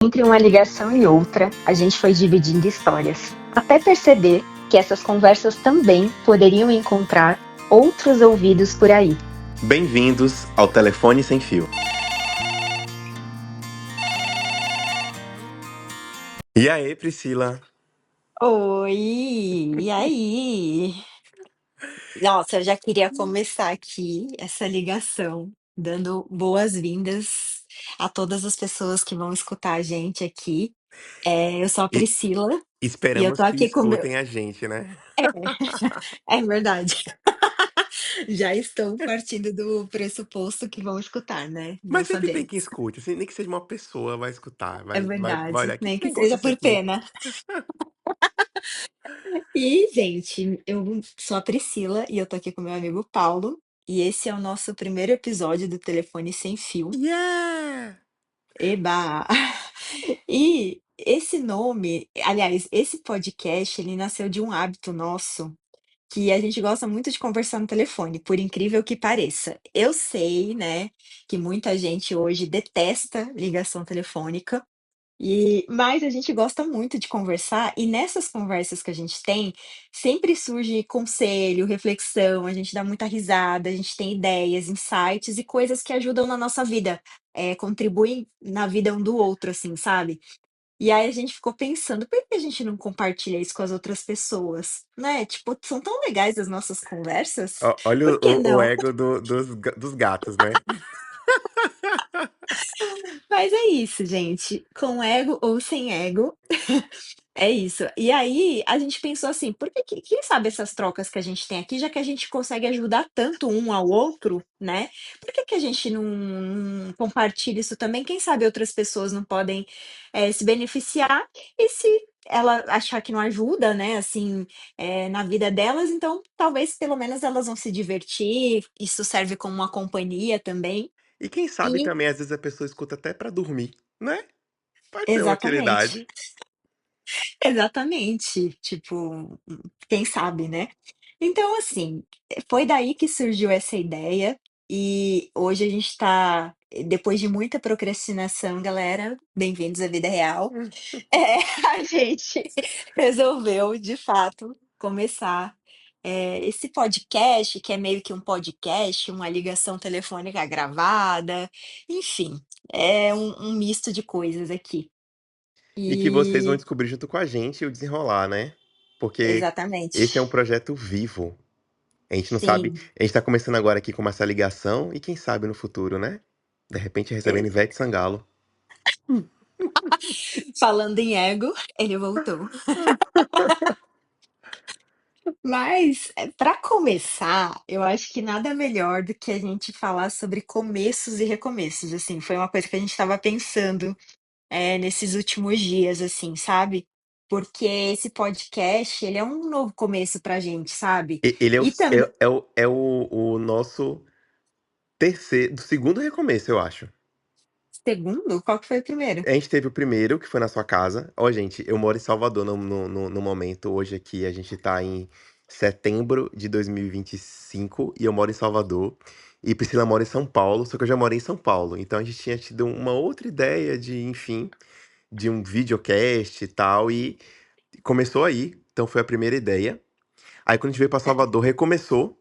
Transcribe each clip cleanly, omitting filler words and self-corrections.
Entre uma ligação e outra, a gente foi dividindo histórias, até perceber que essas conversas também poderiam encontrar outros ouvidos por aí. Bem-vindos ao Telefone Sem Fio. E aí, Priscila? Oi, e aí? Nossa, eu já queria começar aqui essa ligação, dando boas-vindas a todas as pessoas que vão escutar a gente aqui. Eu sou a E Priscila e eu esperamos tô que aqui com o meu. escutem a gente, né? É, é verdade. Já estou partindo do pressuposto que vão escutar, né? Não Mas sempre tem quem sabemos. escute, assim, nem que seja uma pessoa vai escutar, É vai verdade, olhar, o que nem esse que negócio seja desse por aqui? pena. E, gente, eu sou a Priscila e eu tô aqui com meu amigo Paulo. E esse é o nosso primeiro episódio do Telefone Sem Fio. Yeah! Eba! E esse nome, aliás, esse podcast, ele nasceu de um hábito nosso que a gente gosta muito de conversar no telefone, por incrível que pareça. Eu sei, né, que muita gente hoje detesta ligação telefônica. Mas a gente gosta muito de conversar, e nessas conversas que a gente tem, sempre surge conselho, reflexão, a gente dá muita risada, a gente tem ideias, insights e coisas que ajudam na nossa vida, contribuem na vida um do outro, assim, sabe. E aí a gente ficou pensando: "Por que a gente não compartilha isso com as outras pessoas?", né, tipo, são tão legais as nossas conversas, Olha por que o não? ego dos gatos, né? Mas é isso, gente, com ego ou sem ego. É isso. E aí, a gente pensou assim: por que quem sabe essas trocas que a gente tem aqui, já que a gente consegue ajudar tanto um ao outro, né, por que a gente não compartilha isso também? Quem sabe outras pessoas não podem, se beneficiar, e se ela achar que não ajuda, né, assim, na vida delas, então talvez pelo menos elas vão se divertir, isso serve como uma companhia também. E quem sabe E também, às vezes, a pessoa escuta até pra dormir, né? Pode ser uma exatamente. utilidade. Exatamente, tipo, quem sabe, né. Então, assim, foi daí que surgiu essa ideia, e hoje a gente tá depois de muita procrastinação, galera, bem-vindos à vida real, a gente resolveu, de fato, começar, esse podcast, que é meio que um podcast, uma ligação telefônica gravada, enfim, é um misto de coisas aqui. E que vocês vão E descobrir junto com a gente o desenrolar, né? Porque esse é um exatamente. projeto vivo. A gente não sabe. Sim, A gente tá começando agora aqui com essa ligação e quem sabe no futuro, né? De repente recebendo exa Ivete Sangalo. falando em ego, ele voltou. Mas, para começar, eu acho que nada melhor do que a gente falar sobre começos e recomeços, assim, foi uma coisa que a gente estava pensando, nesses últimos dias, assim, sabe. Porque esse podcast, ele é um novo começo pra gente, sabe. Ele é o, E também o nosso terceiro, do segundo recomeço, eu acho. segundo? Qual que foi o primeiro? A gente teve o primeiro, que foi na sua casa. Ó, gente, eu moro em Salvador no momento. Hoje aqui a gente tá em setembro de 2025 e eu moro em Salvador. E Priscila mora em São Paulo, só que eu já morei em São Paulo. Então a gente tinha tido uma outra ideia de, enfim, de um videocast e tal. E começou aí. Então foi a primeira ideia. Aí quando a gente veio pra Salvador, recomeçou.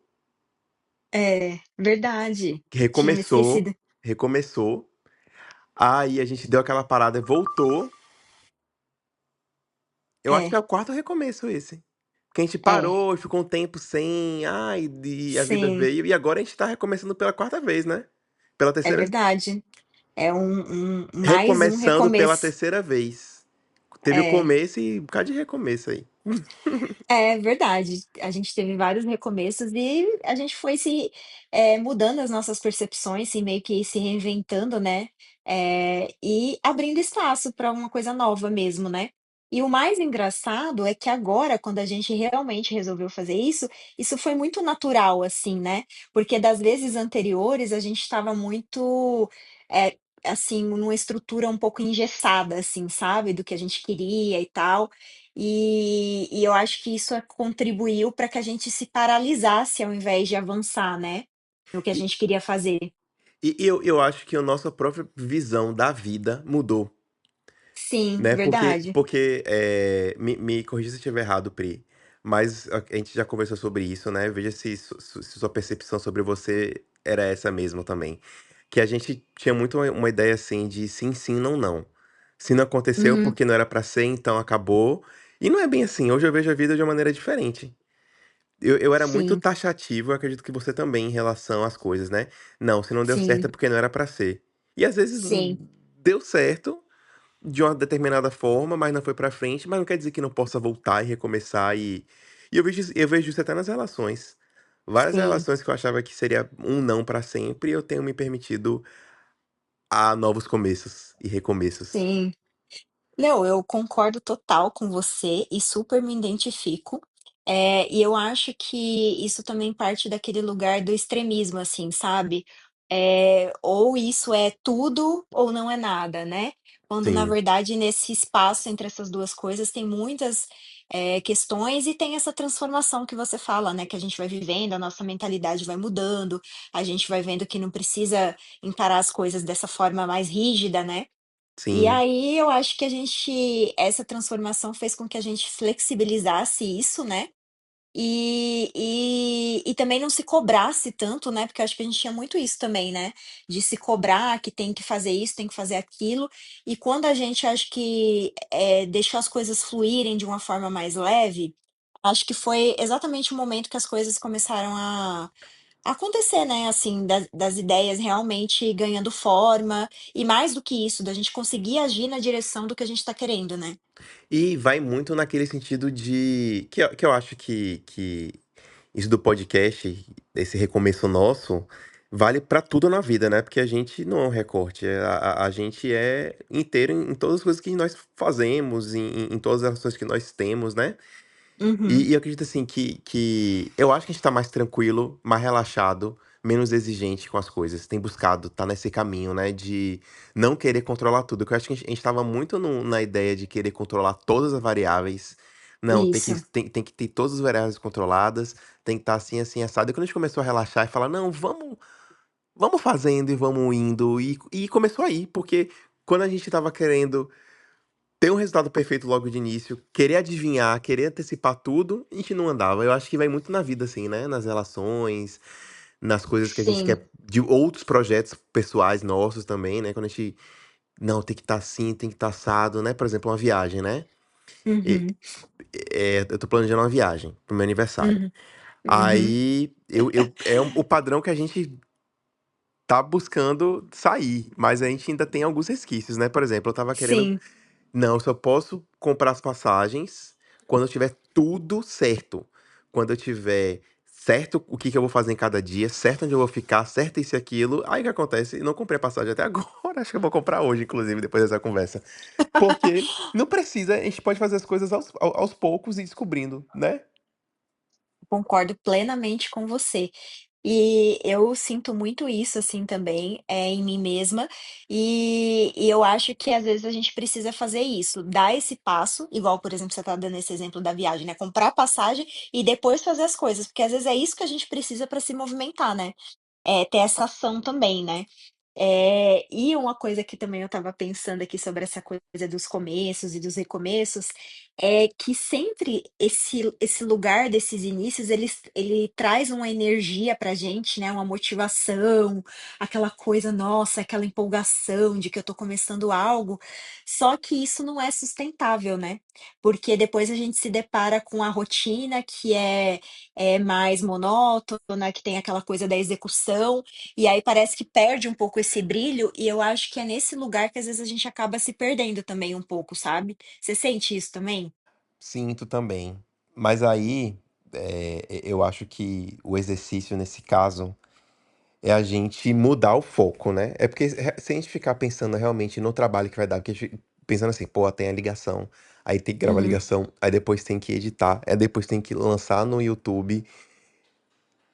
É, verdade, tinha me Recomeçou. esquecido. Recomeçou. Aí a gente deu aquela parada e voltou. Eu acho que é É, o quarto recomeço esse. Porque a gente é, parou e ficou um tempo sem, ai, a vida sim, veio, e agora a gente tá recomeçando pela quarta vez, né? Pela é terceira. verdade. É mais um Recomeçando pela recomeço. terceira vez. Teve o É, começo e um bocado de recomeço aí. é verdade. A gente teve vários recomeços e a gente foi mudando as nossas percepções, assim, meio que se reinventando, né, e abrindo espaço para uma coisa nova mesmo, né. E o mais engraçado é que agora, quando a gente realmente resolveu fazer isso, isso foi muito natural, assim, né, porque das vezes anteriores a gente estava muito, assim, numa estrutura um pouco engessada, assim, sabe, do que a gente queria e tal. E eu acho que isso contribuiu para que a gente se paralisasse ao invés de avançar, né, no que a E, gente queria fazer. e eu acho que a nossa própria visão da vida mudou. Sim, né? verdade. Me corrija se eu estiver errado, Pri, mas a gente já conversou sobre isso, né? Veja se sua percepção sobre você era essa mesmo também. Que a gente tinha muito uma ideia assim de sim, sim, não, não. Se não aconteceu Uhum, porque não era pra ser, então acabou. E não é bem assim. Hoje eu vejo a vida de uma maneira diferente. Eu era muito sim, taxativo, eu acredito que você também, em relação às coisas, né? Não, se não deu certo é sim, porque não era pra ser. E às vezes sim, deu certo de uma determinada forma, mas não foi pra frente, mas não quer dizer que não possa voltar e recomeçar. E eu vejo isso até nas relações. Várias sim, relações que eu achava que seria um não pra sempre, eu tenho me permitido a novos começos e recomeços. sim. Não, eu concordo total com você e super me identifico. E eu acho que isso também parte daquele lugar do extremismo, assim, sabe? Ou isso é tudo ou não é nada, né? Quando, na Sim, verdade, nesse espaço entre essas duas coisas tem muitas, questões e tem essa transformação que você fala, né? Que a gente vai vivendo, a nossa mentalidade vai mudando, a gente vai vendo que não precisa encarar as coisas dessa forma mais rígida, né? E sim. aí eu acho que essa transformação fez com que a gente flexibilizasse isso, né, e também não se cobrasse tanto, né, porque eu acho que a gente tinha muito isso também, né, de se cobrar que tem que fazer isso, tem que fazer aquilo, e quando a gente acho que, deixou as coisas fluírem de uma forma mais leve, acho que foi exatamente o momento que as coisas começaram a acontecer, né, assim, das ideias realmente ganhando forma, e mais do que isso, da gente conseguir agir na direção do que a gente tá querendo, né. E vai muito naquele sentido de que eu acho que isso do podcast, esse recomeço nosso, vale pra tudo na vida, né, porque a gente não é um recorte, a gente é inteiro em todas as coisas que nós fazemos, em todas as ações que nós temos, né. Uhum. E eu acredito assim que eu acho que a gente tá mais tranquilo, mais relaxado, menos exigente com as coisas. Tem buscado, tá nesse caminho, né, de não querer controlar tudo. Que eu acho que a gente estava muito na ideia de querer controlar todas as variáveis. Não, Isso. tem que ter todas as variáveis controladas, tem que estar assim, assim, assado. E quando a gente começou a relaxar e falar, não, vamos fazendo e vamos indo. E começou aí, porque quando a gente tava querendo ter um resultado perfeito logo de início, querer adivinhar, querer antecipar tudo, a gente não andava. Eu acho que vai muito na vida, assim, né? Nas relações, nas coisas que a gente Sim. quer, de outros projetos pessoais nossos também, né? Quando a gente, não, tem que estar assim, tem que estar assado, né? Por exemplo, uma viagem, né? E- Uhum. eu tô planejando uma viagem pro meu aniversário. Uhum. Uhum. Aí, o padrão que a gente tá buscando sair, mas a gente ainda tem alguns resquícios, né? Por exemplo, eu tava querendo. Sim. Não, eu só posso comprar as passagens quando eu tiver tudo certo. Quando eu tiver certo o que que eu vou fazer em cada dia, certo onde eu vou ficar, certo isso e aquilo. Aí o que acontece? Não comprei a passagem até agora. Acho que eu vou comprar hoje, inclusive, depois dessa conversa. Porque não precisa, a gente pode fazer as coisas aos poucos e descobrindo, né? Concordo plenamente com você. E eu sinto muito isso, assim, também, em mim mesma, e eu acho que às vezes a gente precisa fazer isso, dar esse passo, igual, por exemplo, você tá dando esse exemplo da viagem, né, comprar a passagem e depois fazer as coisas, porque às vezes é isso que a gente precisa para se movimentar, né, ter essa ação também, né. E uma coisa que também eu estava pensando aqui sobre essa coisa dos começos e dos recomeços, é que sempre esse lugar desses inícios, ele traz uma energia pra gente, né, uma motivação, aquela coisa, nossa, aquela empolgação de que eu tô começando algo, só que isso não é sustentável, né, porque depois a gente se depara com a rotina que é mais monótona, que tem aquela coisa da execução, e aí parece que perde um pouco esse brilho, e eu acho que é nesse lugar que às vezes a gente acaba se perdendo também um pouco, sabe? Você sente isso também? Sinto também. Mas aí, eu acho que o exercício nesse caso é a gente mudar o foco, né? É porque se a gente ficar pensando realmente no trabalho que vai dar, porque a gente pensando assim, pô, tem a ligação, aí tem que gravar a Uhum. ligação, aí depois tem que editar, aí depois tem que lançar no YouTube,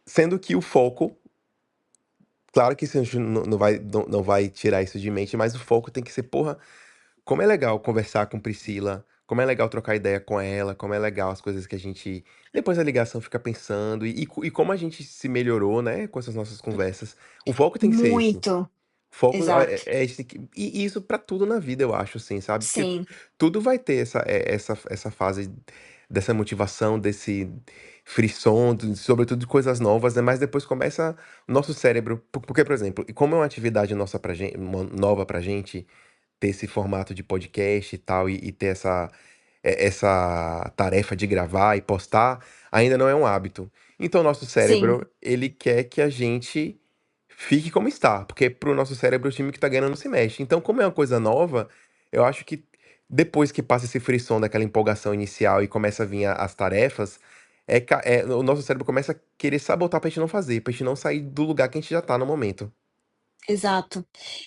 sendo que o foco, claro que isso a gente não vai tirar isso de mente, mas o foco tem que ser, porra, como é legal conversar com Priscila, como é legal trocar ideia com ela, como é legal as coisas que a gente, depois da ligação, fica pensando, e como a gente se melhorou, né, com essas nossas conversas. O foco tem que ser esse. Muito. Foco Exato. esse e isso pra tudo na vida eu acho, assim, sabe, porque Sim, tudo vai ter essa fase dessa motivação, desse frisson, sobretudo de coisas novas, né, mas depois começa o nosso cérebro porque, por exemplo, e como é uma atividade nossa pra gente nova pra gente, ter esse formato de podcast e tal, e ter essa tarefa de gravar e postar, ainda não é um hábito. Então, o nosso sim. cérebro, ele quer que a gente fique como está, porque pro nosso cérebro o time que tá ganhando não se mexe. Então, como é uma coisa nova, eu acho que depois que passa esse frisson daquela empolgação inicial e começa a vir as tarefas, o nosso cérebro começa a querer sabotar pra gente não fazer, pra gente não sair do lugar que a gente já tá no momento. Exato.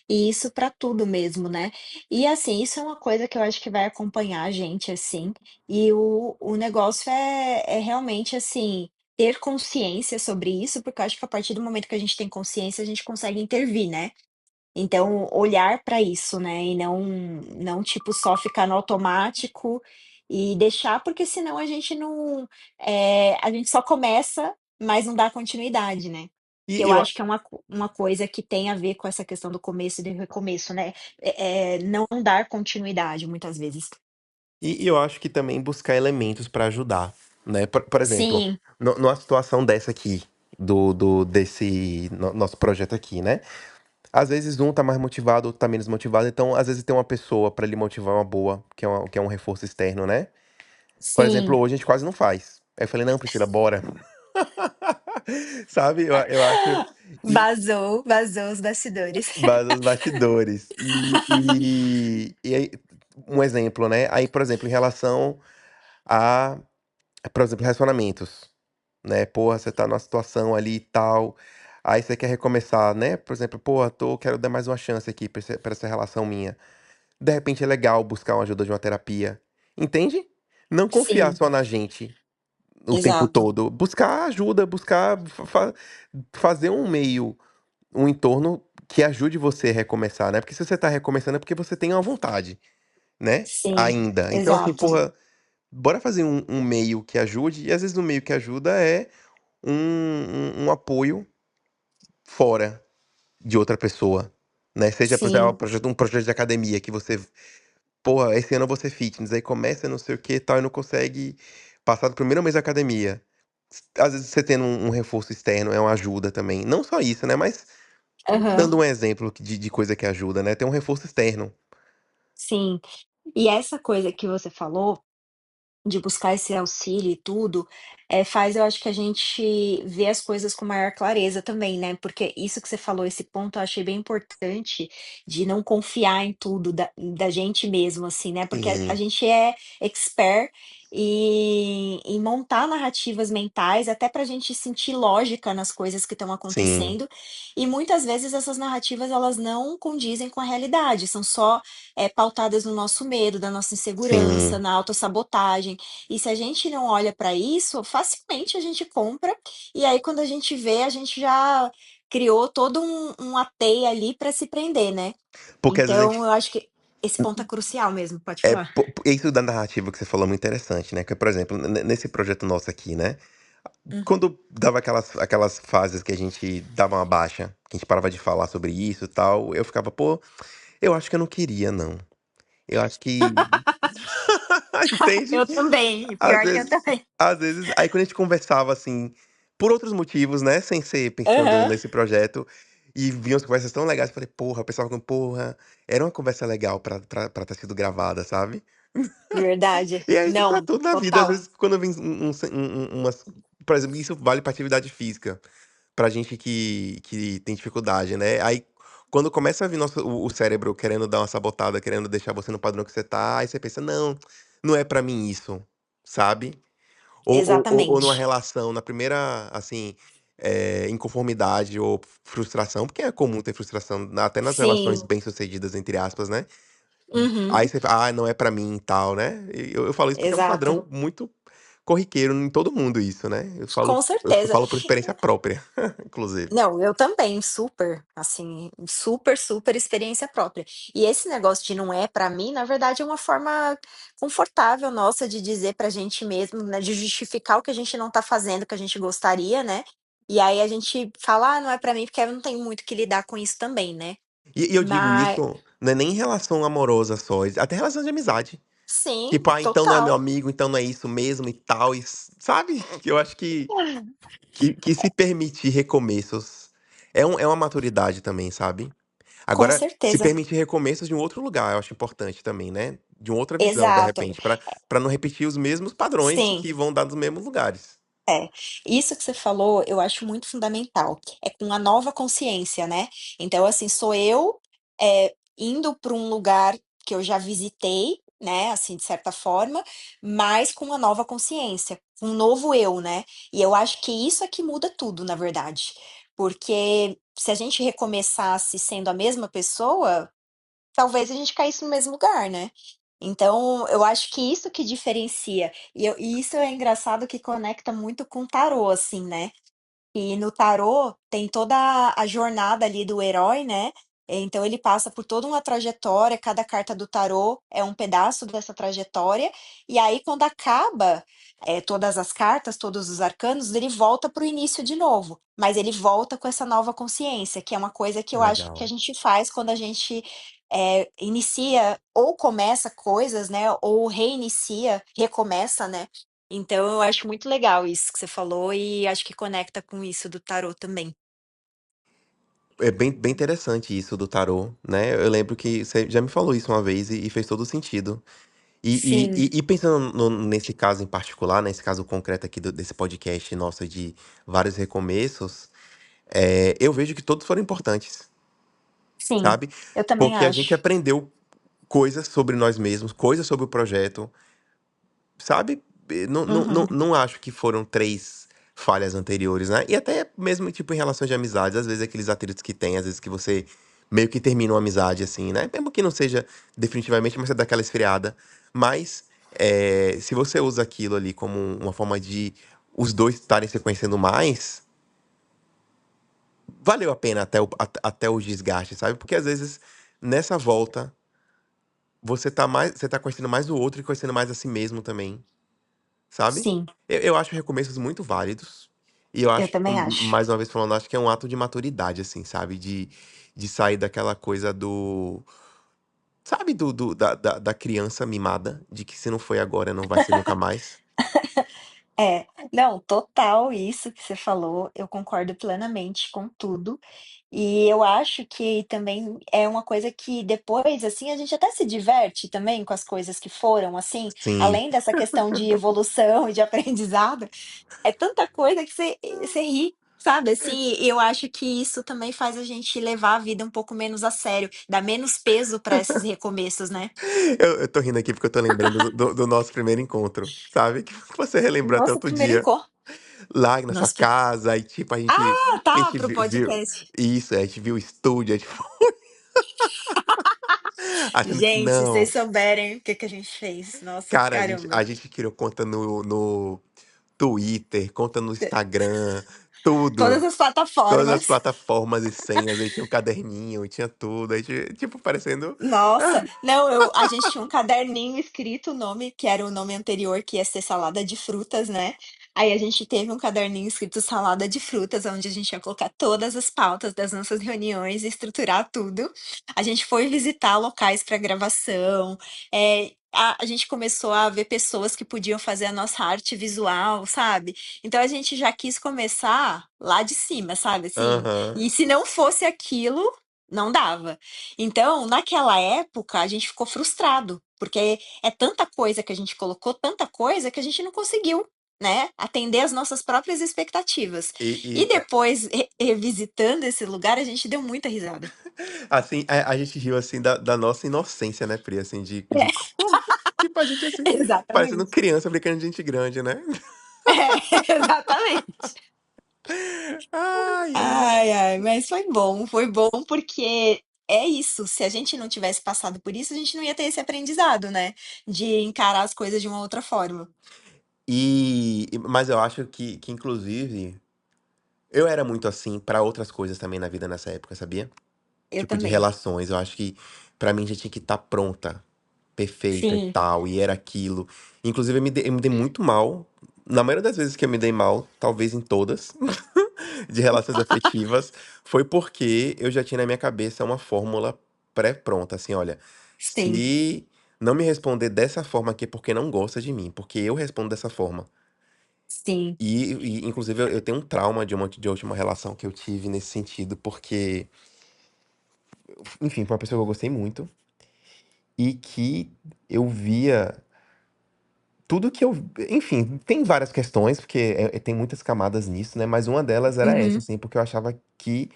E isso para tudo mesmo, né. E, assim, isso é uma coisa que eu acho que vai acompanhar a gente, assim, e o negócio é realmente, assim, ter consciência sobre isso, porque eu acho que a partir do momento que a gente tem consciência, a gente consegue intervir, né. Então, olhar para isso, né, e não, tipo, só ficar no automático e deixar, porque senão a gente não, a gente só começa, mas não dá continuidade, né. Que E eu eu acho que é uma coisa que tem a ver com essa questão do começo e do recomeço, né, não dar continuidade muitas vezes. E eu acho que também buscar elementos pra ajudar, né. Por exemplo, Sim, numa situação dessa aqui, desse nosso projeto aqui, né, às vezes um tá mais motivado, outro tá menos motivado, então às vezes ter uma pessoa pra lhe motivar é uma boa, que é um reforço externo, né. Por exemplo, sim. hoje a gente quase não faz. Aí eu falei: "Não, Priscila, bora". Sabe, eu acho e Vazou os bastidores. dos bastidores. E aí um exemplo, né, aí, por exemplo, em relação a, por exemplo, relacionamentos. Né, porra, você tá numa situação ali e tal, aí você quer recomeçar, né, por exemplo, porra, quero dar mais uma chance aqui pra essa relação minha. De repente é legal buscar uma ajuda de uma terapia, entende? Não confiar Sim, só na gente o tempo exato. todo, buscar ajuda, buscar fazer um meio, um entorno que ajude você a recomeçar, né, porque se você tá recomeçando é porque você tem uma vontade, né, Sim, ainda. Então assim, exato. porra, bora fazer um meio que ajude, e às vezes o meio que ajuda é um apoio fora de outra pessoa, né, seja, por exemplo, Sim. um projeto de academia que você: "Porra, esse ano eu vou ser fitness", aí começa não sei o que e tal e não consegue passar do primeiro mês da academia. Às vezes você tendo um reforço externo é uma ajuda também, não só isso, né, mas Aham. dando um exemplo de coisa que ajuda, né, ter um reforço externo. Sim. E essa coisa que você falou, de buscar esse auxílio e tudo, faz eu acho que a gente ver as coisas com maior clareza também, né, porque isso que você falou, esse ponto eu achei bem importante, de não confiar em tudo da gente mesmo, assim, né, porque a Sim, gente é expert em montar narrativas mentais, até pra gente sentir lógica nas coisas que estão sim, acontecendo, e muitas vezes essas narrativas elas não condizem com a realidade, são só, pautadas no nosso medo, da nossa insegurança, sim. na autossabotagem. E se a gente não olha para isso, facilmente a gente compra, e aí quando a gente vê, a gente já criou todo uma teia ali para se prender, né. Porque às vezes a Então gente eu acho que esse ponto é crucial mesmo, pode é, falar. isso da narrativa que você falou é muito interessante, né, que, por exemplo, nesse projeto nosso aqui, né, Uhum. quando dava aquelas fases que a gente dava uma baixa, que a gente parava de falar sobre isso e tal, eu ficava: "Pô, eu acho que eu não queria não. Eu acho que". Entende? Eu também, Às pior que eu vezes também. aí quando a gente conversava, assim, por outros motivos, né, sem ser pensando Aham, nesse projeto, e vinham as conversas tão legais, eu falei: "Porra", eu pensava com: "Porra, era uma conversa legal pra ter sido gravada", sabe? verdade. E é isso pra Não, tudo na vida, às total. vezes quando vem umas, por exemplo, isso vale pra atividade física, pra gente que tem dificuldade, né, aí quando começa a vir o cérebro querendo dar uma sabotada, querendo deixar você no padrão que você tá, aí você pensa: "Não, não é pra mim isso", sabe? Ou numa Exatamente. relação, na primeira, assim, inconformidade ou frustração, porque é comum ter frustração até nas relações Sim. bem-sucedidas, entre aspas, né. Uhum. Aí você fala: "Ah, não é pra mim e tal", né. E eu falo isso porque é um Exato. padrão muito corriqueiro em todo mundo isso, né. Com Eu certeza. falo por experiência própria, inclusive. Não, eu também, super, assim, super, super experiência própria. E esse negócio de não é pra mim, na verdade, é uma forma confortável nossa de dizer pra gente mesmo, né, de justificar o que a gente não tá fazendo, que a gente gostaria, né. E aí a gente fala: "Ah, não é pra mim", porque eu não tenho muito que lidar com isso também, né. E eu digo Mas, isso, não é nem em relação amorosa só, até relação de amizade. sim, Tipo, ah, então não é meu total. amigo, então não é isso mesmo e tal, sabe? Que eu acho que se permitir recomeços é uma maturidade também, sabe? Com Agora, se certeza. permitir recomeços de um outro lugar, eu acho importante também, né? De uma outra visão, de Exato. repente, pra não repetir os mesmos padrões Sim. que vão dar nos mesmos lugares. É, isso que você falou, eu acho muito fundamental, é com a nova consciência, né. Então, assim, sou eu, indo para um lugar que eu já visitei, né, assim, de certa forma, mas com uma nova consciência, um novo eu, né. E eu acho que isso é que muda tudo, na verdade, porque se a gente recomeçasse sendo a mesma pessoa, talvez a gente caísse no mesmo lugar, né. Então, eu acho que isso que diferencia, e isso é engraçado que conecta muito com o tarô, assim, né. E no tarô tem toda a jornada ali do herói, né, então ele passa por toda uma trajetória, cada carta do tarô é um pedaço dessa trajetória, e aí quando acaba, todas as cartas, todos os arcanos, ele volta para o início de novo, mas ele volta com essa nova consciência, que é uma coisa que eu acho que a Legal. gente faz quando a gente, inicia ou começa coisas, né, ou reinicia, recomeça, né. Então eu acho muito legal isso que você falou e acho que conecta com isso do tarô também. É bem interessante isso do tarô, né? Eu lembro que você já me falou isso uma vez e fez todo sentido. Sim, E pensando nesse caso em particular, nesse caso concreto aqui desse podcast nosso de vários recomeços, eu vejo que todos foram importantes, sim, sabe? eu também Porque a gente acho. aprendeu coisas sobre nós mesmos, coisas sobre o projeto, sabe? Uhum. Não acho que foram três falhas anteriores, né? E até mesmo, tipo, em relação de amizades, às vezes aqueles atritos que tem, às vezes que você meio que termina uma amizade, assim, né? Mesmo que não seja definitivamente, mas você dá aquela esfriada. Mas, se você usa aquilo ali como uma forma de os dois estarem se conhecendo mais, valeu a pena até o desgaste, sabe? Porque às vezes, nessa volta, você tá conhecendo mais o outro e conhecendo mais a si mesmo também. Sabe? Sim, Eu acho recomeços muito válidos. E eu eu acho, também acho. mais uma vez falando, acho que é um ato de maturidade, assim, sabe? De sair daquela coisa do. Sabe, da criança mimada, de que se não foi agora, não vai ser nunca mais. É, não, total isso que você falou, eu concordo plenamente com tudo. E eu acho que também é uma coisa que depois, assim, a gente até se diverte também com as coisas que foram, assim, Sim. além dessa questão de evolução e de aprendizado, é tanta coisa que você ri, sabe, assim, e eu acho que isso também faz a gente levar a vida um pouco menos a sério, dar menos peso para esses recomeços, né. Eu tô rindo aqui porque eu tô lembrando do nosso primeiro encontro, sabe? Que você relembrou até Nosso outro primeiro dia. encontro. Lá na sua Nosso pri casa, e tipo, Ah, a tá, gente para o viu. podcast. Isso, a gente viu o estúdio, a gente achando que Gente, se vocês não. souberem o que que a gente fez, nossa, Cara, caramba. a gente criou conta no Twitter, conta no Instagram, tudo. Todas as Todas as plataformas. plataformas e senhas, aí tinha um caderninho, tinha tudo, aí tipo, parecendo. Nossa, não, a gente tinha um caderninho escrito o nome, que era o nome anterior, que ia ser salada de frutas, né? Aí a gente teve um caderninho escrito salada de frutas, onde a gente ia colocar todas as pautas das nossas reuniões e estruturar tudo. A gente foi visitar locais para gravação, a gente começou a ver pessoas que podiam fazer a nossa arte visual, sabe? Então a gente já quis começar lá de cima, sabe? Assim, Aham. e se não fosse aquilo, não dava. Então, naquela época, a gente ficou frustrado, porque é tanta coisa que a gente colocou, tanta coisa que a gente não conseguiu, né, atender às nossas próprias expectativas. E E, depois, revisitando esse lugar, a gente deu muita risada. assim, a gente riu, assim, da nossa inocência, né, Pri? Assim, de como. Tipo, a gente, assim, parecendo Exatamente. criança brincando de gente grande, né? É, exatamente. Ai, ai. Ai, ai, mas foi bom porque é isso, se a gente não tivesse passado por isso, a gente não ia ter esse aprendizado, né, de encarar as coisas de uma outra forma. Mas eu acho que, inclusive, eu era muito assim pra outras coisas também na vida nessa época, sabia? Eu Tipo, de também. relações. Eu acho que pra mim já tinha que estar pronta, perfeita e Sim. tal, e era aquilo. Inclusive, eu me dei muito mal. Na maioria das vezes que eu me dei mal, talvez em todas. de relações afetivas, foi porque eu já tinha na minha cabeça uma fórmula pré-pronta, assim, olha, Sim, se não me responder dessa forma aqui é porque não gosta de mim, porque eu respondo dessa forma. sim. Inclusive, eu tenho um trauma de última relação que eu tive nesse sentido, porque, enfim, foi uma pessoa que eu gostei muito e que eu via tudo que eu. Enfim, tem várias questões, porque tem muitas camadas nisso, né? Mas uma delas era essa, Uhum. assim, porque eu achava que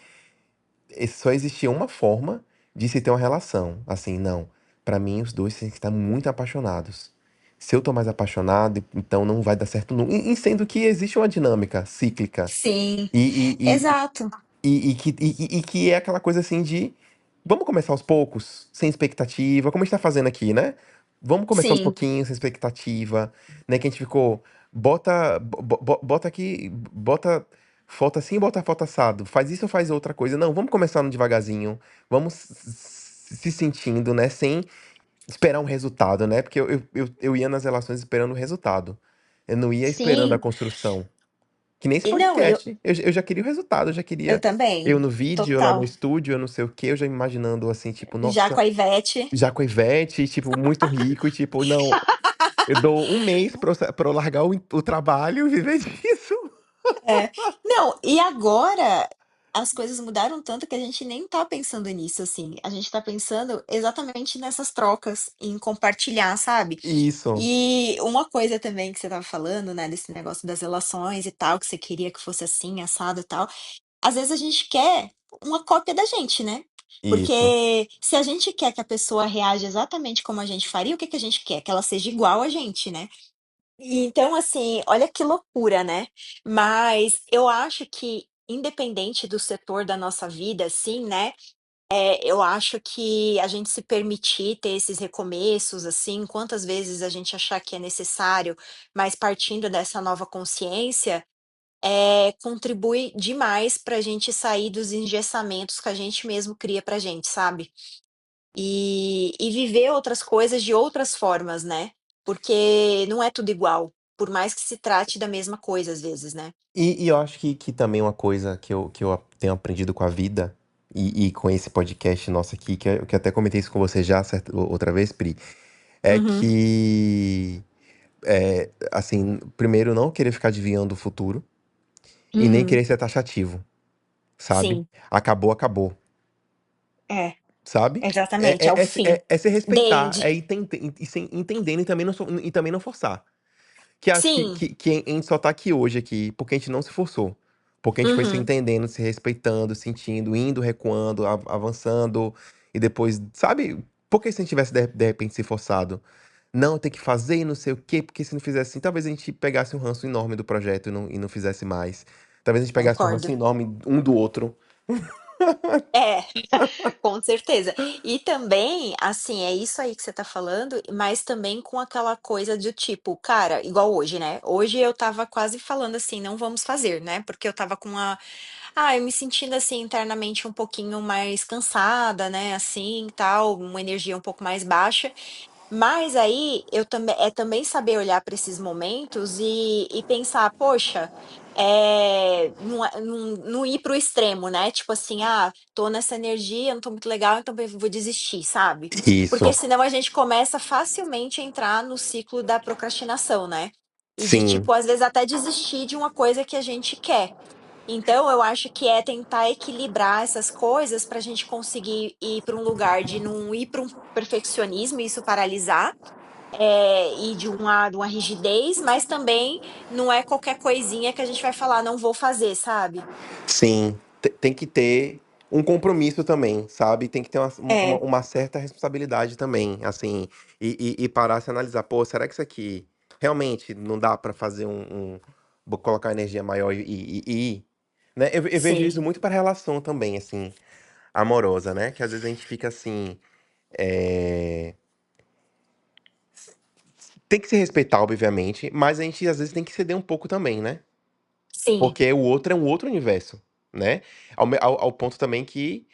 só existia uma forma de se ter uma relação. Assim, não. Pra mim, os dois têm que estar muito apaixonados. Se eu tô mais apaixonado, então não vai dar certo. E sendo que existe uma dinâmica cíclica. Sim, E, exato. que é aquela coisa assim de vamos começar aos poucos, sem expectativa, como a gente tá fazendo aqui, né? Vamos começar aos Sim, pouquinhos, sem expectativa, né? Que a gente ficou, bota aqui, bota foto assim, bota foto assado, faz isso ou faz outra coisa. Não, vamos começar no devagarzinho, vamos se sentindo, né? Sem esperar um resultado, né? Porque eu ia nas relações esperando o resultado. Eu não ia esperando a sim. construção. Que nem esse E não, podcast. Eu já queria o resultado, eu já eu queria eu também. no vídeo, eu lá no Total. estúdio, eu não sei o quê, eu já imaginando assim, tipo, Já com nossa, a Ivete. já com a Ivete, tipo, muito rico, e tipo, não, eu dou um mês pra eu largar o trabalho e viver disso. É. Não, e agora as coisas mudaram tanto que a gente nem tá pensando nisso, assim. A gente tá pensando exatamente nessas trocas, em compartilhar, sabe? Isso, E uma coisa também que você estava falando, né, desse negócio das relações e tal, que você queria que fosse assim, assado e tal. Às vezes a gente quer uma cópia da gente, né? isso, Porque se a gente quer que a pessoa reaja exatamente como a gente faria, o que que a gente quer? Que ela seja igual a gente, né? E então, assim, olha que loucura, né? Mas eu acho que, independente do setor da nossa vida, assim, né? Eu acho que a gente se permitir ter esses recomeços, assim, quantas vezes a gente achar que é necessário, mas partindo dessa nova consciência, contribui demais para a gente sair dos engessamentos que a gente mesmo cria pra gente, sabe? E viver outras coisas de outras formas, né? Porque não é tudo igual, por mais que se trate da mesma coisa às vezes, né? e eu acho que também uma coisa que eu tenho aprendido com a vida e com esse podcast nosso aqui, que eu até comentei isso com você já outra vez, Pri, é Uhum. que, assim, primeiro, não querer ficar adivinhando o futuro e nem Uhum. querer ser taxativo, sabe? Sim, Acabou, acabou, é, sabe? exatamente, é o fim. É se The respeitar, end. é ir entendendo e também e também não forçar. Que acho Sim. que a gente só tá aqui hoje aqui porque a gente não se forçou. Porque a gente foi se Uhum. entendendo, se respeitando, sentindo, indo, recuando, avançando. E depois, sabe? Porque se a gente tivesse de repente se forçado, não, tem que fazer e não sei o quê, porque se não fizesse assim, talvez a gente pegasse um ranço enorme do projeto e não fizesse mais. Talvez a gente pegasse um ranço Concordo. enorme um do outro. É, com certeza. E também, assim, é isso aí que você tá falando, mas também com aquela coisa do tipo, cara, igual hoje, né? Hoje eu estava quase falando assim, não vamos fazer, né? Porque eu estava com eu me sentindo assim internamente um pouquinho mais cansada, né? Assim, tal, uma energia um pouco mais baixa. Mas aí eu também é também saber olhar para esses momentos e pensar: "Poxa, não ir para o extremo, né, tipo assim: "Ah, tô nessa energia, não tô muito legal, então eu vou desistir", sabe. Porque Isso. senão a gente começa facilmente a entrar no ciclo da procrastinação, né. E de Sim, tipo, às vezes até desistir de uma coisa que a gente quer. Então eu acho que é tentar equilibrar essas coisas para a gente conseguir ir para um lugar de não ir para um perfeccionismo e isso paralisar, e de uma rigidez, mas também não é qualquer coisinha que a gente vai falar: "Não vou fazer", sabe? sim. Tem que ter um compromisso também, sabe? Tem que ter É, uma certa responsabilidade também, assim, e parar se analisar, pô, será que isso aqui realmente não dá pra fazer colocar energia maior e ir? Né? Eu vejo sim, isso muito para relação também, assim, amorosa, né? Que às vezes a gente fica assim, é, tem que se respeitar, obviamente, mas a gente às vezes tem que ceder um pouco também, né? sim, Porque o outro é um outro universo, né? Ao ponto também que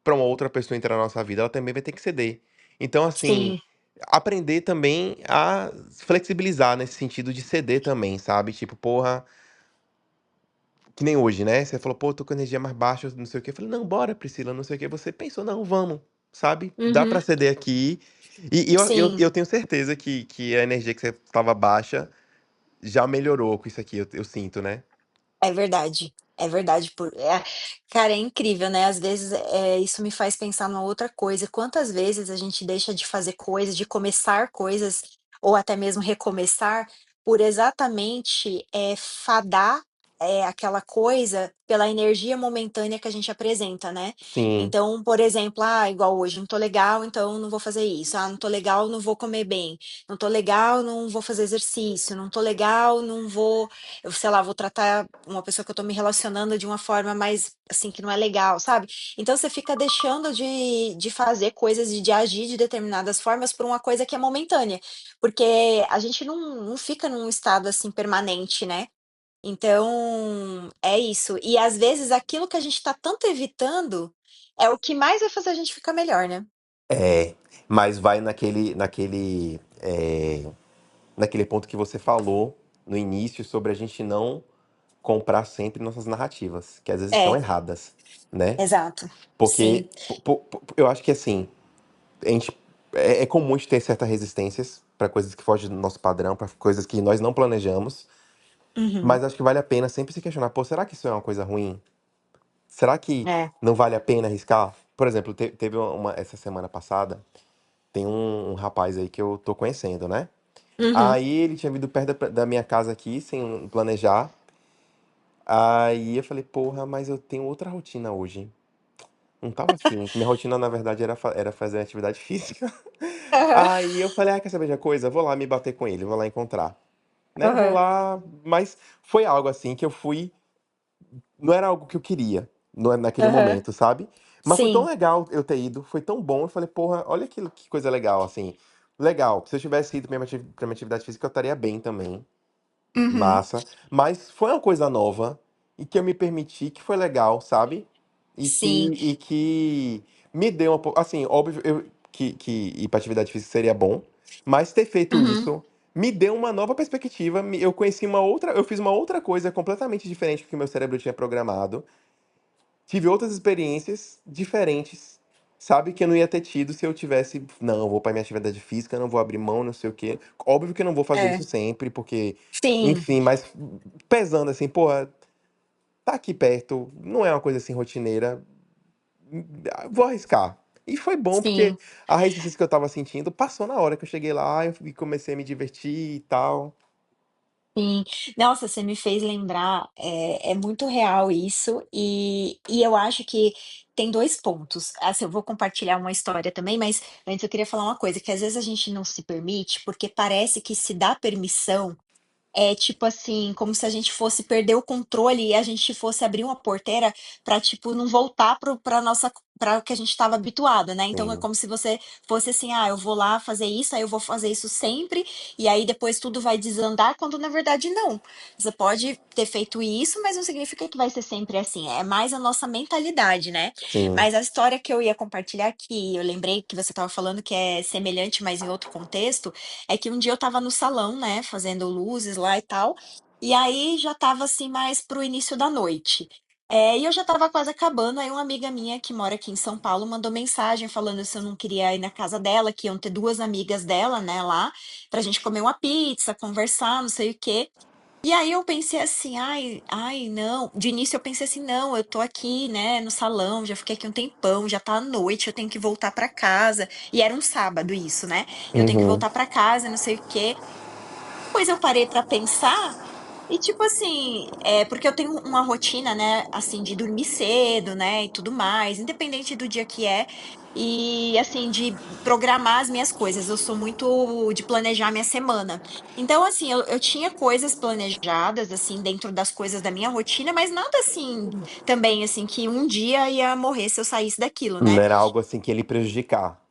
para uma outra pessoa entrar na nossa vida, ela também vai ter que ceder. Então, assim, sim, aprender também a flexibilizar nesse sentido de ceder também, sabe? Tipo, porra, que nem hoje, né? Você falou, pô, tô com energia mais baixa, não sei o quê. Eu falei, não, bora, Priscila, não sei o quê. Você pensou, não, vamos, sabe? Dá pra Uhum, ceder aqui. E sim. eu tenho certeza que a energia que você tava baixa já melhorou com isso aqui, eu sinto, né? É verdade, é verdade. Cara, é incrível, né? Às vezes isso me faz pensar numa outra coisa. Quantas vezes a gente deixa de fazer coisas, de começar coisas, ou até mesmo recomeçar, por exatamente fadar aquela coisa pela energia momentânea que a gente apresenta, né? Sim. Então, por exemplo, igual hoje, não tô legal, então não vou fazer isso. Ah, não tô legal, não vou comer bem. Não tô legal, não vou fazer exercício. Não tô legal, não vou eu, sei lá, vou tratar uma pessoa que eu tô me relacionando de uma forma mais, assim, que não é legal, sabe? Então você fica deixando de fazer coisas e de agir de determinadas formas por uma coisa que é momentânea, porque a gente não fica num estado, assim, permanente, né? Então, é isso. E às vezes aquilo que a gente tá tanto evitando é o que mais vai fazer a gente ficar melhor, né? É, mas vai naquele ponto que você falou no início sobre a gente não comprar sempre nossas narrativas, que às vezes estão É, erradas, né? exato. Sim. Porque eu acho que assim, a gente, é comum a gente ter certas resistências para coisas que fogem do nosso padrão, para coisas que nós não planejamos, Uhum. mas acho que vale a pena sempre se questionar, pô, será que isso é uma coisa ruim? Será que É. não vale a pena arriscar? Por exemplo, teve essa semana passada, tem um rapaz aí que eu tô conhecendo, né? Uhum. Aí ele tinha vindo perto da minha casa aqui, sem planejar. Aí eu falei, porra, mas eu tenho outra rotina hoje. Não tava assim. Minha rotina, na verdade, era fazer atividade física. Aham. Aí eu falei, quer saber de uma coisa? Vou lá me bater com ele, vou lá encontrar. Né? Vou Aham. lá. Mas foi algo assim que eu fui. Não era algo que eu queria naquele Aham. momento, sabe? Mas foi tão Sim. legal eu ter ido, foi tão bom. Eu falei, porra, olha que coisa legal, assim. Legal. Se eu tivesse ido pra minha atividade física, eu estaria bem também. Uhum. Massa. Mas foi uma coisa nova e que eu me permiti, que foi legal, sabe? Sim. E que me deu uma pouco. Assim, óbvio que ir pra atividade física seria bom, mas ter feito Uhum. isso me deu uma nova perspectiva. Eu conheci uma outra. Eu fiz uma outra coisa completamente diferente do que meu cérebro tinha programado. Tive outras experiências diferentes, sabe? Que eu não ia ter tido se eu tivesse. Não, eu vou pra minha atividade física, não vou abrir mão, não sei o quê. Óbvio que eu não vou fazer É. isso sempre, porque. Sim, Enfim, mas pesando assim, porra, tá aqui perto, não é uma coisa assim rotineira, vou arriscar. E foi bom porque sim, a resistência que eu tava sentindo passou na hora que eu cheguei lá e comecei a me divertir e tal. sim. Nossa, você me fez lembrar, é muito real isso, e eu acho que tem 2 pontos. Assim, eu vou compartilhar uma história também, mas antes eu queria falar uma coisa, que às vezes a gente não se permite, porque parece que se dá permissão. É tipo assim, como se a gente fosse perder o controle e a gente fosse abrir uma porteira para tipo, não voltar para nossa para o que a gente estava habituado, né. Então é Sim, como se você fosse assim: "Ah, eu vou lá fazer isso, aí eu vou fazer isso sempre, e aí depois tudo vai desandar", quando na verdade não. Você pode ter feito isso, mas não significa que vai ser sempre assim, é mais a nossa mentalidade, né. sim. Mas a história que eu ia compartilhar, que eu lembrei que você estava falando que é semelhante, mas em outro contexto, é que um dia eu estava no salão, né, fazendo luzes lá e tal, e aí já estava assim mais pro início da noite. E eu já estava quase acabando, aí uma amiga minha que mora aqui em São Paulo mandou mensagem falando se eu não queria ir na casa dela, que iam ter 2 amigas dela, né, lá, pra gente comer uma pizza, conversar, não sei o quê. E aí eu pensei assim: "Ai, ai, não", de início eu pensei assim: "Não, eu tô aqui, né, no salão, já fiquei aqui um tempão, já tá à noite, eu tenho que voltar pra casa", e era um sábado isso, né, "Eu tenho que Uhum. voltar pra casa, não sei o quê". Depois eu parei pra pensar e, tipo assim, porque eu tenho uma rotina, né, assim, de dormir cedo, né, e tudo mais, independente do dia que é, e assim, de programar as minhas coisas. Eu sou muito de planejar minha semana. Então, assim, eu tinha coisas planejadas, assim, dentro das coisas da minha rotina, mas nada assim, também, assim, que um dia ia morrer se eu saísse daquilo, Não né. era algo assim que ele prejudicar.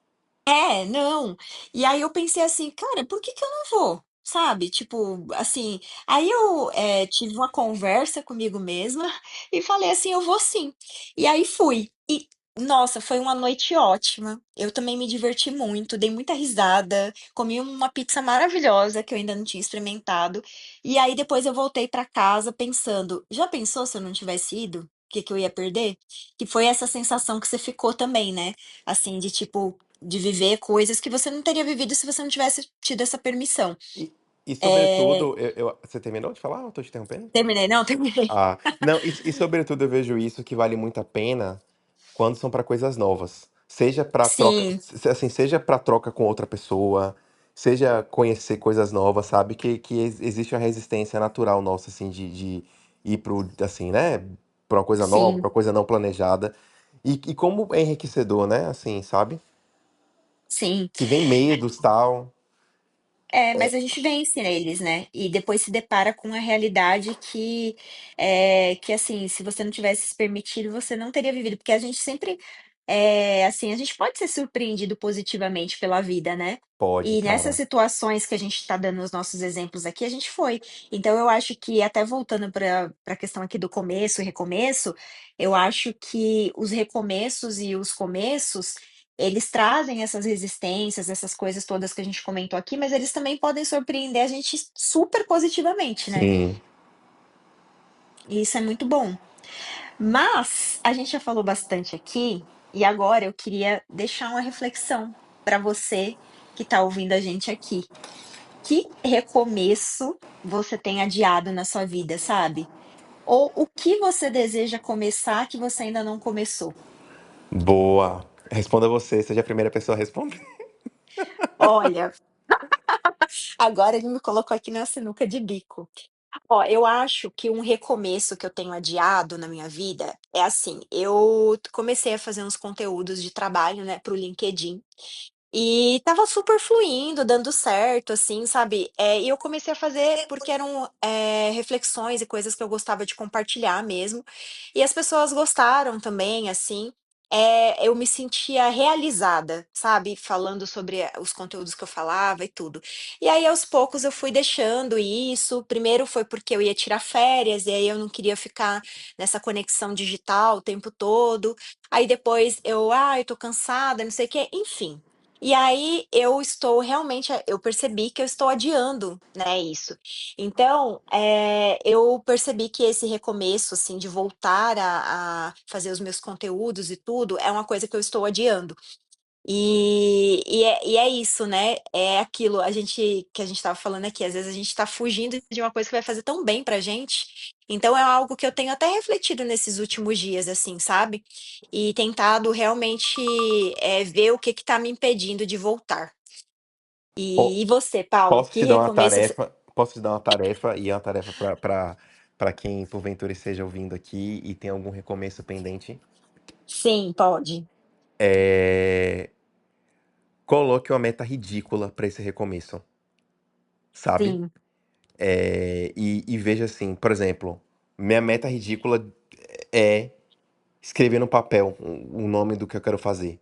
Não. E aí eu pensei assim: "Cara, por que que eu não vou?", sabe, tipo, assim, aí eu, tive uma conversa comigo mesma e falei assim: "Eu vou sim". E aí fui. E Nossa, foi uma noite ótima. Eu também me diverti muito, dei muita risada, comi uma pizza maravilhosa que eu ainda não tinha experimentado. E aí depois eu voltei para casa pensando, já pensou se eu não tivesse ido? O que que eu ia perder? Que foi essa sensação que você ficou também, né? Assim, de tipo, de viver coisas que você não teria vivido se você não tivesse tido essa permissão. E, e É... sobretudo, você terminou de falar? Eu tô te interrompendo? Terminei, não, terminei. Ah, não, e sobretudo eu vejo isso que vale muito a pena quando são para coisas novas. Seja para troca, Sim, assim, seja para troca com outra pessoa, seja conhecer coisas novas, sabe? Que existe uma resistência natural nossa, assim, de ir pro, assim, né? Pra uma coisa nova, sim, pra uma coisa não planejada. E como é enriquecedor, né? Assim, sabe? sim. Que vem medos, tal. É, mas a gente vence neles, né? E depois se depara com a realidade que assim, se você não tivesse se permitido, você não teria vivido, porque a gente sempre, assim, a gente pode ser surpreendido positivamente pela vida, né? Pode, E nessas cara. situações que a gente está dando os nossos exemplos aqui, a gente foi. Então eu acho que, até voltando para a questão aqui do começo e recomeço, eu acho que os recomeços e os começos eles trazem essas resistências, essas coisas todas que a gente comentou aqui, mas eles também podem surpreender a gente super positivamente, né? Sim. E isso é muito bom. Mas a gente já falou bastante aqui, e agora eu queria deixar uma reflexão para você que está ouvindo a gente aqui. Que recomeço você tem adiado na sua vida, sabe? Ou o que você deseja começar que você ainda não começou? Boa. Responda você, seja a primeira pessoa a responder. Olha, agora ele me colocou aqui na sinuca de bico. Ó, eu acho que um recomeço que eu tenho adiado na minha vida é assim, eu comecei a fazer uns conteúdos de trabalho, né, para o LinkedIn. E estava super fluindo, dando certo, assim, sabe? E eu comecei a fazer porque eram, reflexões e coisas que eu gostava de compartilhar mesmo. E as pessoas gostaram também, assim. Eu me sentia realizada, sabe? Falando sobre os conteúdos que eu falava e tudo. E aí, aos poucos, eu fui deixando isso. Primeiro foi porque eu ia tirar férias, e aí eu não queria ficar nessa conexão digital o tempo todo. Aí depois eu tô cansada, não sei o quê, enfim. E aí eu percebi que eu estou adiando, né, isso. Então, eu percebi que esse recomeço, assim, de voltar a fazer os meus conteúdos e tudo, é uma coisa que eu estou adiando. E é isso, né? É aquilo que a gente estava falando aqui. Às vezes a gente está fugindo de uma coisa que vai fazer tão bem pra gente. Então é algo que eu tenho até refletido nesses últimos dias, assim, sabe? E tentado realmente ver o que está me impedindo de voltar. Po- E você, Paulo, Posso que te dar uma recomeço? tarefa? Posso te dar uma tarefa e é uma tarefa para quem porventura esteja ouvindo aqui e tem algum recomeço pendente? Sim, pode. É... Coloque uma meta ridícula para esse recomeço, sabe? Sim, E veja assim, por exemplo, minha meta ridícula é escrever no papel o nome do que eu quero fazer,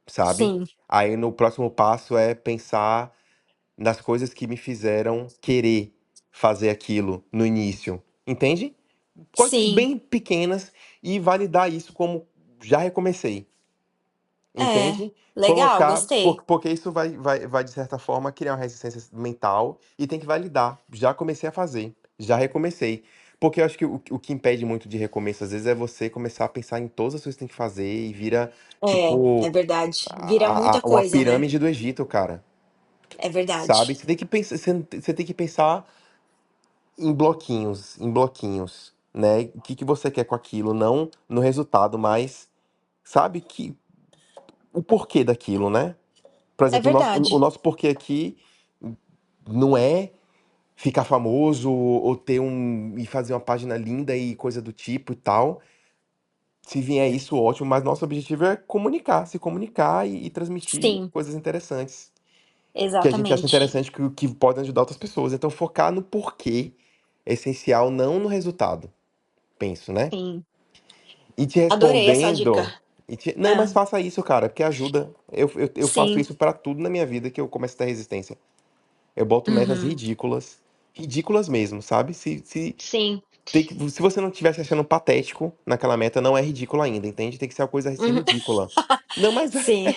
sabe? sim, Aí no próximo passo é pensar nas coisas que me fizeram querer fazer aquilo no início, entende? Coisas sim. bem pequenas e validar isso como já recomecei, É, entende? legal, Colocar, gostei. porque isso vai de certa forma criar uma resistência mental e tem que validar. Já comecei a fazer, já recomecei. Porque eu acho que o que impede muito de recomeço, às vezes, é você começar a pensar em todas as coisas que tem que fazer e vira, É tipo, verdade. Vira muita uma coisa, né? pirâmide do Egito, cara. É verdade. Sabe? Você tem que pensar, você tem que pensar em bloquinhos, né? O que que você quer com aquilo, não no resultado, mas sabe que o porquê daquilo, né? Por É exemplo, o verdade. nosso porquê aqui não é ficar famoso ou ter e fazer uma página linda e coisa do tipo e tal. Se vier isso, ótimo, mas nosso objetivo é comunicar, se comunicar e transmitir Sim, coisas interessantes. Que a gente acha exatamente. interessante que podem ajudar outras pessoas. Então, focar no porquê é essencial, não no resultado, penso, né? Sim. E te Adorei essa dica. respondendo. Não, mas Ah, faça isso, cara, porque ajuda. Eu faço sim. isso pra tudo na minha vida que eu começo a ter resistência. Eu boto metas Uhum. ridículas. Ridículas mesmo, sabe? Sim. Se você não estiver se achando patético naquela meta, não é ridículo ainda, entende? Tem que ser uma coisa assim Uhum. ridícula. Não, mas é, Sim,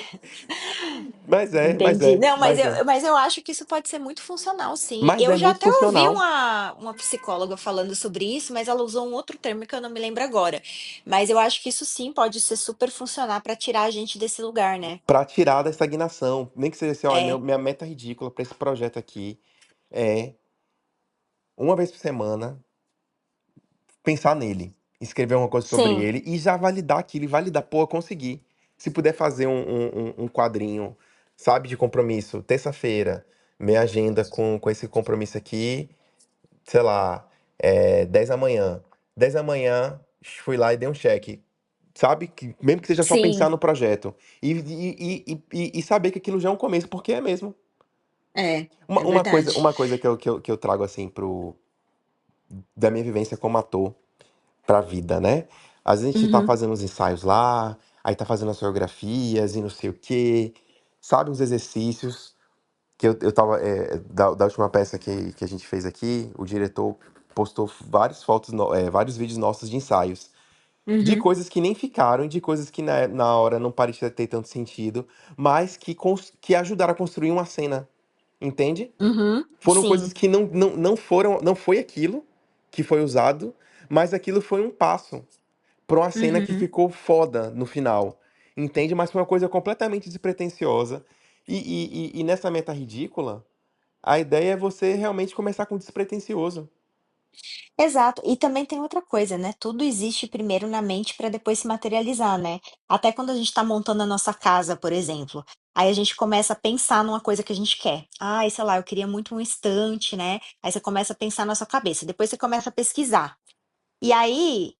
mas é, mas entendi. é, Não, mas é. mas eu acho que isso pode ser muito funcional, sim. Mas Eu é já muito até ouvi funcional. uma psicóloga falando sobre isso, mas ela usou um outro termo que eu não me lembro agora. Mas eu acho que isso sim pode ser super funcionar para tirar a gente desse lugar, né? Pra tirar da estagnação. Nem que seja assim, olha, É, minha meta ridícula pra esse projeto aqui é uma vez por semana pensar nele, escrever uma coisa sobre sim, ele e já validar aquilo e validar, pô, eu consegui. Se puder fazer um quadrinho, sabe, de compromisso, terça-feira, minha agenda com esse compromisso aqui, sei lá, 10 da manhã. 10 da manhã, fui lá e dei um check. Sabe? Mesmo que seja só pensar sim, no projeto. E saber que aquilo já é um começo, porque é mesmo. é verdade. Uma coisa que eu trago assim da minha vivência como ator pra vida, né? Às vezes a gente tá Uhum, fazendo os ensaios lá, aí tá fazendo as coreografias e não sei o quê, sabe? Os exercícios que eu tava. Da última peça que a gente fez aqui, o diretor postou várias fotos, vários vídeos nossos de ensaios. De uhum, coisas que nem ficaram, de coisas que na hora não parecia ter tanto sentido, mas que ajudaram a construir uma cena, entende? uhum, Foram coisas sim, que não foi aquilo que foi usado, mas aquilo foi um passo pra uma cena que uhum. ficou foda no final, entende? Mas foi uma coisa completamente despretensiosa. E nessa meta ridícula, a ideia é você realmente começar com despretensioso. Exato. E também tem outra coisa, né, tudo existe primeiro na mente para depois se materializar, né. Até quando a gente está montando a nossa casa, por exemplo, aí a gente começa a pensar numa coisa que a gente quer. Ai, sei lá, eu queria muito um estante, né, aí você começa a pensar na sua cabeça, depois você começa a pesquisar. E aí,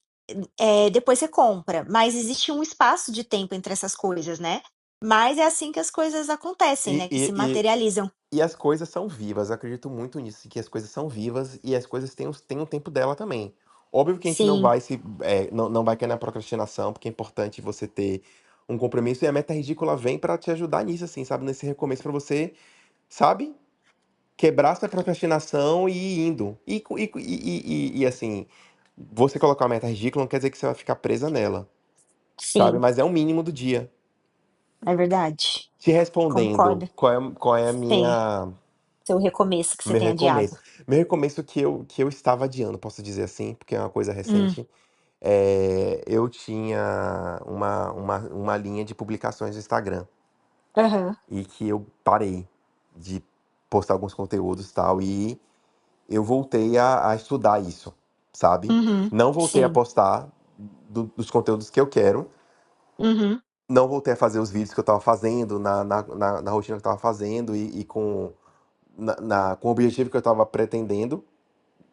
depois você compra, mas existe um espaço de tempo entre essas coisas, né. Mas é assim que as coisas acontecem, E, né, que se e, materializam. E as coisas são vivas, eu acredito muito nisso, que as coisas são vivas e as coisas têm um tempo dela também. Óbvio que a gente não Sim, vai não vai cair na procrastinação, porque é importante você ter um compromisso e a meta ridícula vem pra te ajudar nisso, assim, sabe? Nesse recomeço pra você, sabe? Quebrar essa procrastinação e ir indo. Assim, você colocar uma meta ridícula não quer dizer que você vai ficar presa nela, sabe? sim, Mas é o mínimo do dia. é verdade. Te respondendo, Concordo. qual é a Sim. minha Seu recomeço que você Meu tem recomeço. adiado. Meu recomeço que eu estava adiando, posso dizer assim, porque é uma coisa Hum. recente. Eu tinha uma linha de publicações no Instagram Aham. e que eu parei de postar alguns conteúdos e tal, e eu voltei a estudar isso, sabe? Uhum. Não voltei a Sim. postar dos conteúdos que eu quero, Uhum. não voltei a fazer os vídeos que eu estava fazendo, na rotina que eu estava fazendo e com o objetivo que eu estava pretendendo.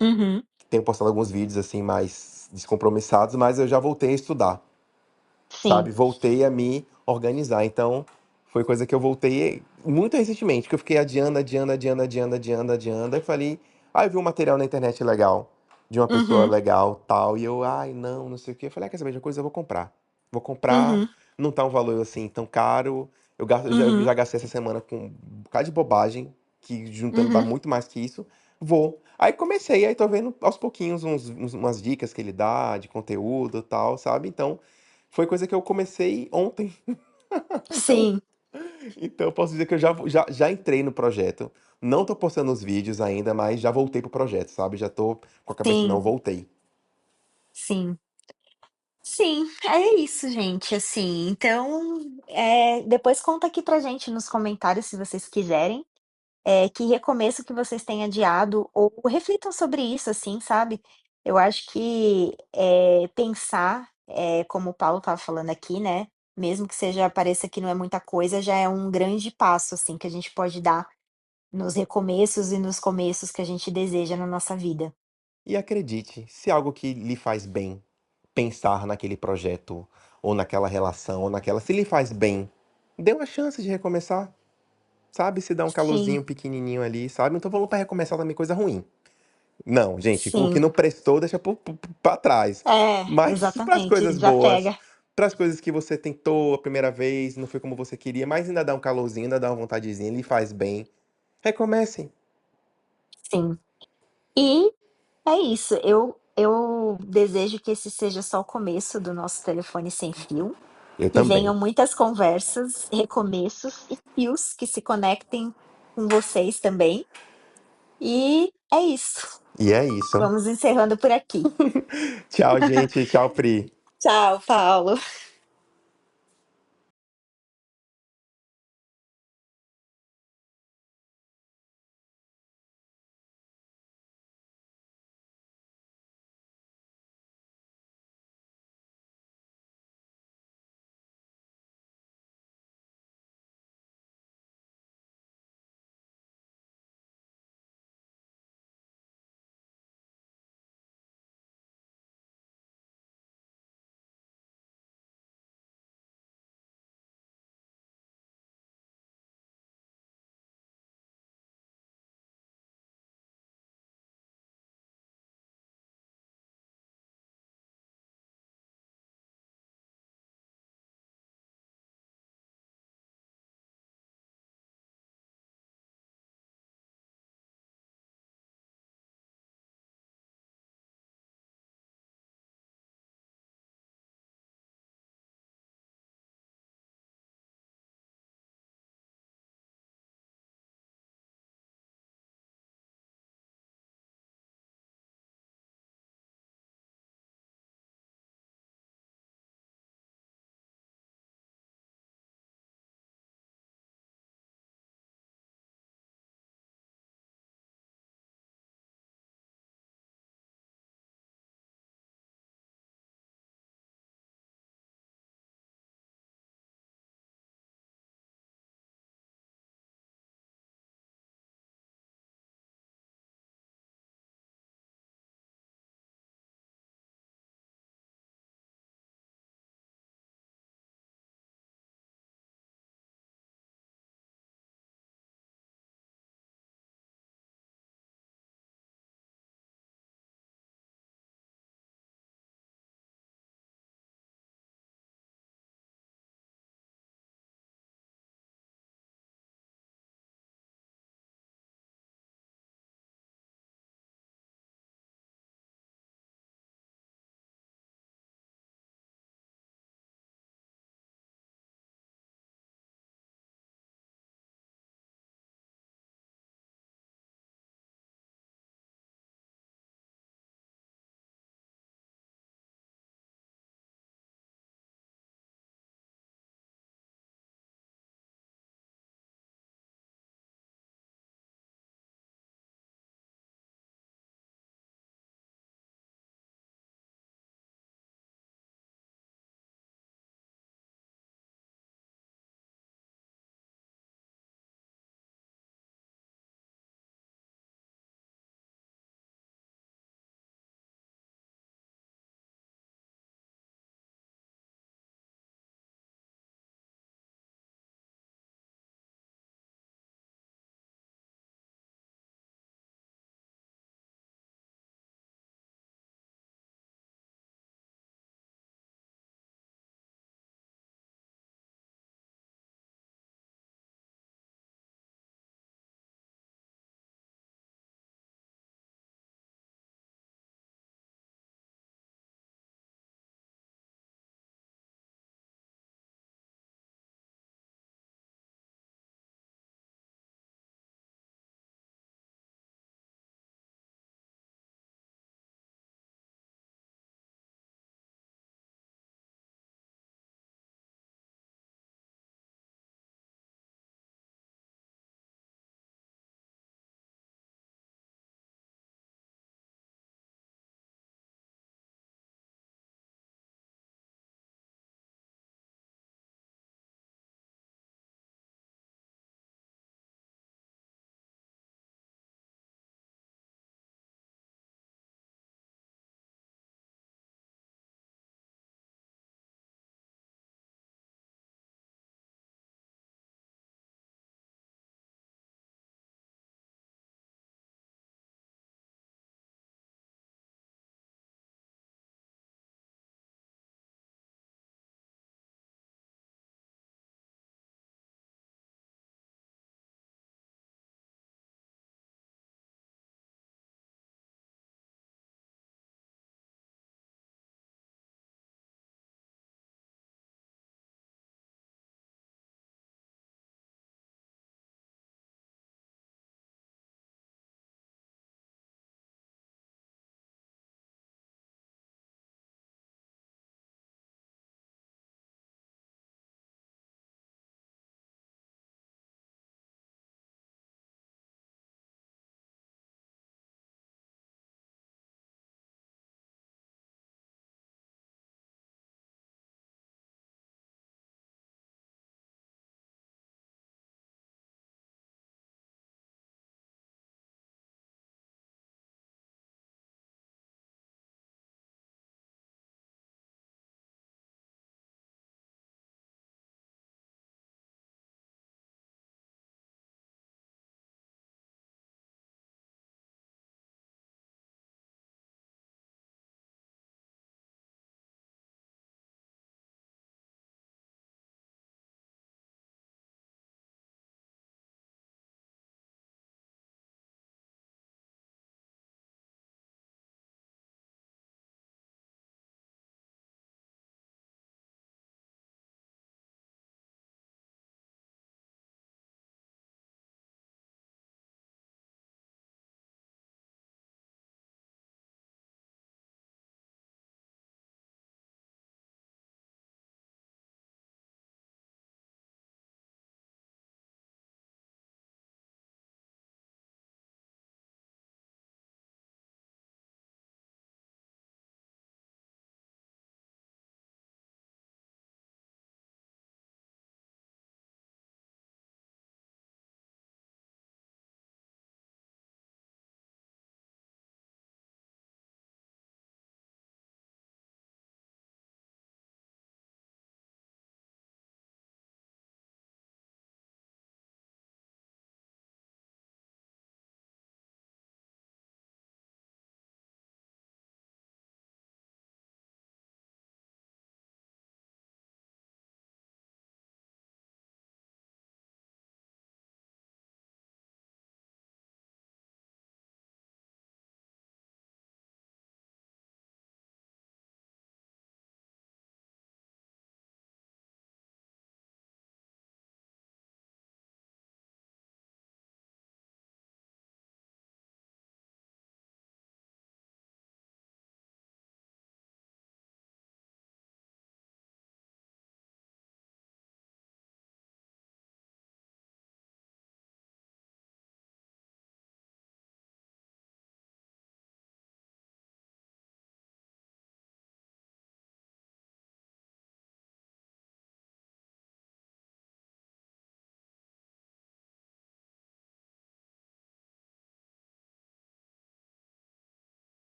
Uhum. Tenho postado alguns vídeos assim mais descompromissados, mas eu já voltei a estudar, sabe? Sim. Voltei a me organizar. Então, foi coisa que eu voltei muito recentemente, que eu fiquei adiando. E falei, eu vi um material na internet legal, de uma pessoa Uhum. legal, tal, e eu, não sei o quê. Eu falei, quer saber de uma coisa? Eu vou comprar. Vou comprar, Uhum. não tá um valor assim tão caro. Eu Uhum. já gastei essa semana com um bocado de bobagem, que juntando dá Uhum. muito mais que isso. Vou. Aí comecei, aí tô vendo aos pouquinhos umas dicas que ele dá de conteúdo e tal, sabe? Então, foi coisa que eu comecei ontem. Então, Sim. então eu posso dizer que eu já entrei no projeto. Não tô postando os vídeos ainda, mas já voltei pro projeto, sabe? Já tô com a cabeça, não, Sim. voltei. Sim. Sim, é isso, gente, assim, então, depois conta aqui pra gente nos comentários se vocês quiserem. Que recomeço que vocês têm adiado ou reflitam sobre isso, assim, sabe. Eu acho que, pensar, como o Paulo estava falando aqui, né, mesmo que seja pareça que não é muita coisa, já é um grande passo, assim, que a gente pode dar nos recomeços e nos começos que a gente deseja na nossa vida. E acredite, se algo que lhe faz bem, pensar naquele projeto, ou naquela relação, ou naquela. Se lhe faz bem, dê uma chance de recomeçar, sabe? Se dá um Sim, calorzinho pequenininho ali, sabe? Não tô falando pra recomeçar também coisa ruim. Não, gente, o que sim. não prestou deixa pra trás. É, Mas pras exatamente, coisas boas, desapega. pras coisas que você tentou a primeira vez, não foi como você queria, mas ainda dá um calorzinho, ainda dá uma vontadezinha, lhe faz bem. Recomece. Sim. E é isso, Eu desejo que esse seja só o começo do nosso telefone sem fio, Eu que também. venham muitas conversas, recomeços e fios que se conectem com vocês também. E é isso. E é isso. Vamos encerrando por aqui. Tchau, gente. Tchau, Pri. Tchau, Paulo.